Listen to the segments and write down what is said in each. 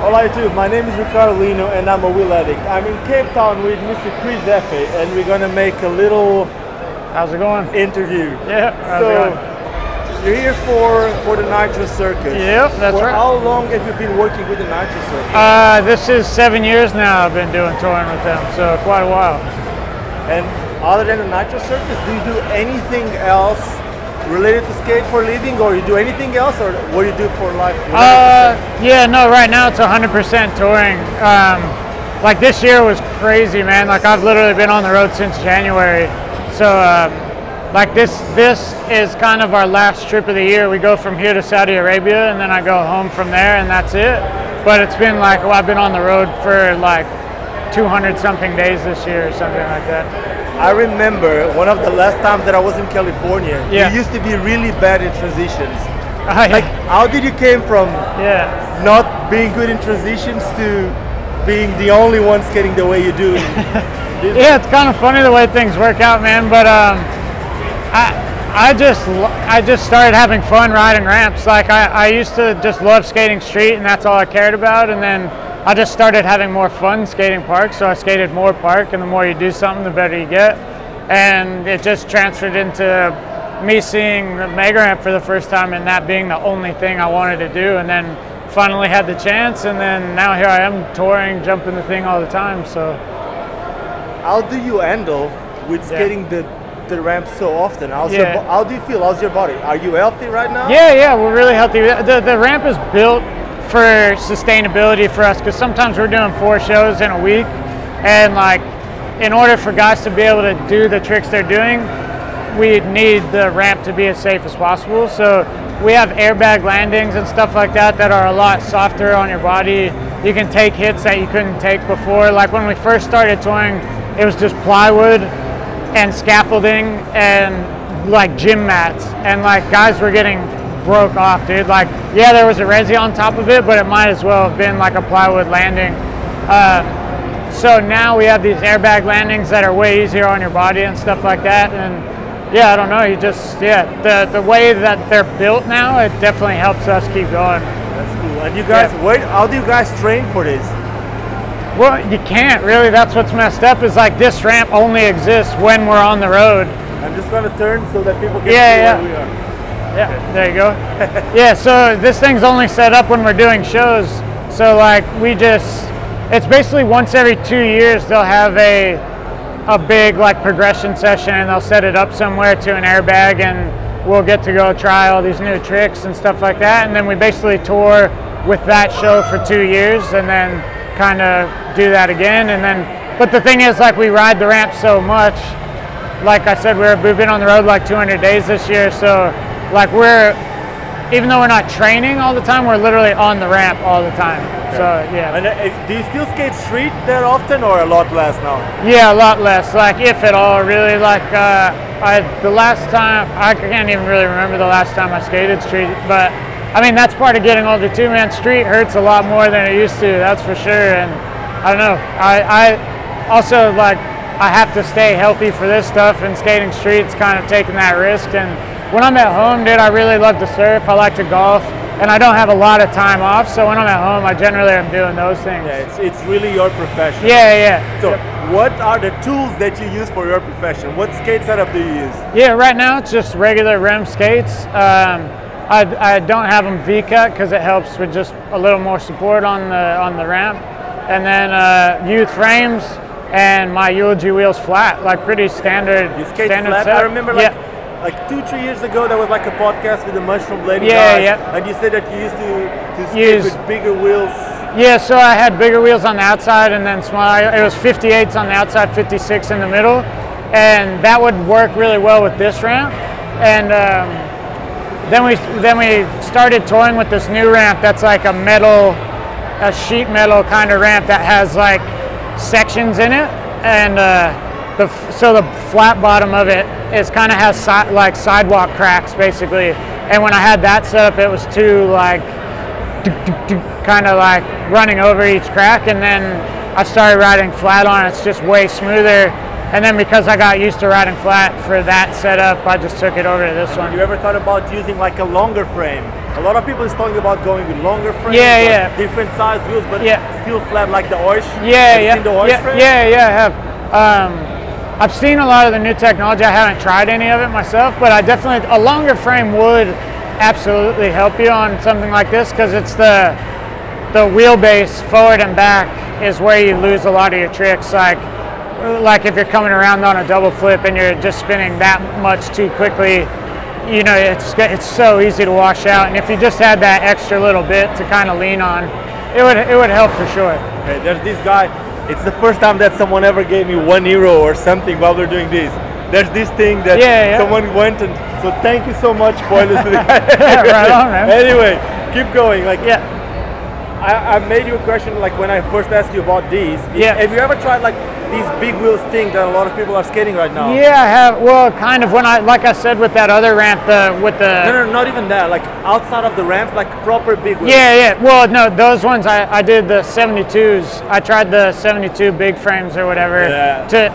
Hola YouTube, my name is Ricardo Lino and I'm a wheel addict. I'm in Cape Town with Mr. Haffey and we're gonna make a little how's it going? Interview. Yeah, how's it going? You're here for the Nitro circus. Yep, that's right. How long have you been working with the Nitro circus? This is 7 years now I've been doing touring with them, so quite a while. And other than the Nitro circus, do you do anything else related to skate for a living, or you do anything else, or what do you do for life? Yeah, no, right now it's 100% touring. Like this year was crazy, man. Like I've literally been on the road since January. So like this is kind of our last trip of the year. We go from here to Saudi Arabia and then I go home from there and that's it. But it's been like, well, I've been on the road for like 200 something days this year or something like that. I remember one of the last times that I was in California, yeah. You used to be really bad in transitions. Yeah. Like, how did you came from not being good in transitions to being the only one skating the way you do? Yeah, it's kind of funny the way things work out, man. But I just started having fun riding ramps. Like I used to just love skating street, and that's all I cared about. And then I just started having more fun skating park, so I skated more park, and the more you do something, the better you get. And it just transferred into me seeing the mega ramp for the first time and that being the only thing I wanted to do, and then finally had the chance, and then now here I am touring, jumping the thing all the time. So how do you handle with skating the ramp so often? How do you feel? How's your body? Are you healthy right now? Yeah, we're really healthy. The ramp is built for sustainability for us, because sometimes we're doing 4 shows in a week, and like in order for guys to be able to do the tricks they're doing, we need the ramp to be as safe as possible. So we have airbag landings and stuff like that are a lot softer on your body. You can take hits that you couldn't take before. Like when we first started touring, it was just plywood and scaffolding and like gym mats, and like guys were getting broke off, dude. Like, yeah, there was a resi on top of it, but it might as well have been like a plywood landing. So now we have these airbag landings that are way easier on your body and stuff like that. And yeah, I don't know, you just, the way that they're built now, it definitely helps us keep going. That's cool. And you guys, how do you guys train for this? Well, you can't really. That's what's messed up, is like this ramp only exists when we're on the road. I'm just gonna turn so that people can see where we are. Yeah, okay. There you go. Yeah, so this thing's only set up when we're doing shows. So like it's basically once every 2 years they'll have a big like progression session, and they'll set it up somewhere to an airbag, and we'll get to go try all these new tricks and stuff like that. And then we basically tour with that show for 2 years and then kind of do that again. And then, but the thing is, like, we ride the ramp so much. Like I said, we've been on the road like 200 days this year, so like even though we're not training all the time, we're literally on the ramp all the time. Okay. So yeah. And do you still skate street that often, or a lot less now? Yeah, a lot less. Like if at all, really. Like the last time, I can't even really remember the last time I skated street. But I mean, that's part of getting older too, man. Street hurts a lot more than it used to. That's for sure. And I don't know. I also like I have to stay healthy for this stuff, and skating street's kind of taking that risk. And when I'm at home, dude, I really love to surf. I like to golf, and I don't have a lot of time off. So when I'm at home, I generally am doing those things. Yeah, it's really your profession. Yeah. So what are the tools that you use for your profession? What skate setup do you use? Yeah, right now it's just regular rim skates. I don't have them V-cut because it helps with just a little more support on the ramp. And then youth frames and my Eulogy wheels flat, like pretty standard. You skate standard flat? Setup. I remember like 2-3 years ago, there was like a podcast with the mushroom blading guys, and you said that you used to skate with bigger wheels. Yeah, so I had bigger wheels on the outside and then small. It was 58s on the outside, 56 in the middle, and that would work really well with this ramp. And then we started touring with this new ramp that's like a sheet metal kind of ramp that has like sections in it, and so the flat bottom of it is kind of has like sidewalk cracks basically. And when I had that set up, it was too like kind of like running over each crack, and then I started riding flat on it. It's just way smoother. And then because I got used to riding flat for that setup, I just took it over to this one. You ever thought about using like a longer frame? a lot of people is talking about going with longer frames, different size wheels, but still flat like the Oish. Seen the Oish frame? I have. I've seen a lot of the new technology. I haven't tried any of it myself, but I definitely, a longer frame would absolutely help you on something like this, because it's the wheelbase forward and back is where you lose a lot of your tricks. Like if you're coming around on a double flip and you're just spinning that much too quickly, you know, it's so easy to wash out. And if you just had that extra little bit to kind of lean on, it would help for sure. Okay, there's this guy. It's the first time that someone ever gave me €1 or something while we're doing this. There's this thing that someone went, and so thank you so much, spoilers to the guy. Right on, man. Anyway, keep going. Like, I made you a question like when I first asked you about these. Have you ever tried like these big wheels thing that a lot of people are skating right now? Yeah, I have. Well, kind of when like I said with that other ramp, No, not even that. Like outside of the ramps, like proper big wheels. Yeah. Well, no, those ones I did the 72s. I tried the 72 big frames or whatever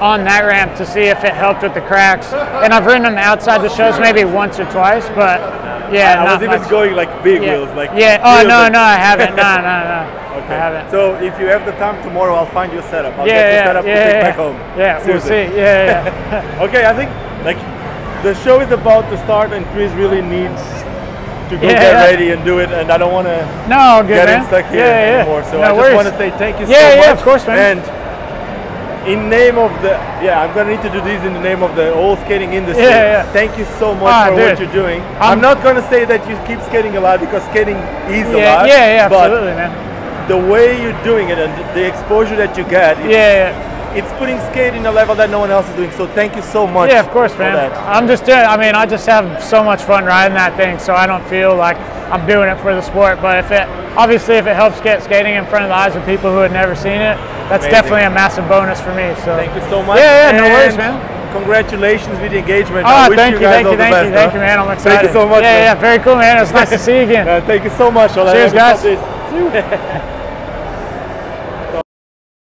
on that ramp to see if it helped with the cracks. And I've ridden them outside the shows maybe once or twice, but I was even going like big wheels, like Oh no, I haven't. No. Okay. I haven't. So if you have the time tomorrow, I'll find you a setup. I'll get the setup to take back home. Yeah, seriously. We'll see. Yeah. Okay, I think like the show is about to start, and Chris really needs to go get ready and do it, and I don't want to get stuck here anymore. So I just want to say thank you so much. Yeah, of course, man. And in name of the I'm gonna need to do this in the name of the whole skating industry. Thank you so much for what you're doing. I'm not gonna say that you keep skating a lot, because skating is a lot. Yeah, absolutely, man. The way you're doing it and the exposure that you get, it's putting skate in a level that no one else is doing. So thank you so much. Yeah, of course, man. I'm just doing. I mean, I just have so much fun riding that thing, so I don't feel like I'm doing it for the sport. But if it helps get skating in front of the eyes of people who had never seen it, that's definitely a massive bonus for me. So thank you so much. Yeah, no worries, man. Congratulations with the engagement. Oh, thank you, man. I'm excited. Thank you so much. Yeah, very cool, man. It's nice to see you again. Thank you so much. Cheers, guys.